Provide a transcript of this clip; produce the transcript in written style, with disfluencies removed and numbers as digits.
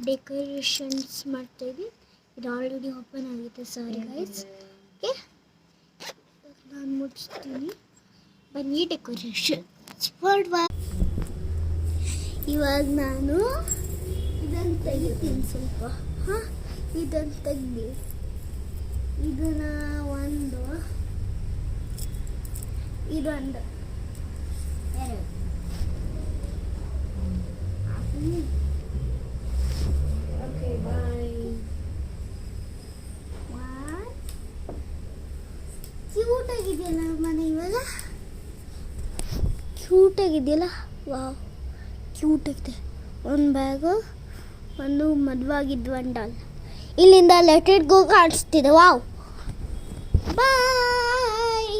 Decorations ಮಾಡ್ತಾಯಿದ್ವಿ. ಇದು already open ಆಗಿದೆ, ಸಾರಿ ಗೈಸ್. ಓಕೆ, ನಾನು ಮುಚ್ತೀನಿ. ಬನ್ನಿ ಡೆಕೋರೇಷನ್ಸ್ ಇವಾಗ ನಾನು ಇದನ್ನು ತೆಗಿತೀನಿ ಸ್ವಲ್ಪ. ಇದನ್ನು ತೆಗ್ದು ಇದನ್ನ ಇದೊಂದು ಎರಡು ಓಕೆ ಬಾಯ್. ಕ್ಯೂಟ್ ಆಗಿದೆಯಲ್ಲ ಮನೆ ಇವಾಗ, ಕ್ಯೂಟ್ ಆಗಿದೆಯಲ್ಲ. ವಾವ್, ಕ್ಯೂಟ್ ಆಗಿದೆ. ಒಂದು ಬ್ಯಾಗು, ಒಂದು ಮದುವಾಗಿದ್ದು ಒಂದು ಡಾಲ್. ಇಲ್ಲಿಂದ ಲೆಟ್ ಇಟ್ ಗೋ ಕಾಣಿಸ್ತಿದೆ. ವಾವ್, ಬಾಯ್.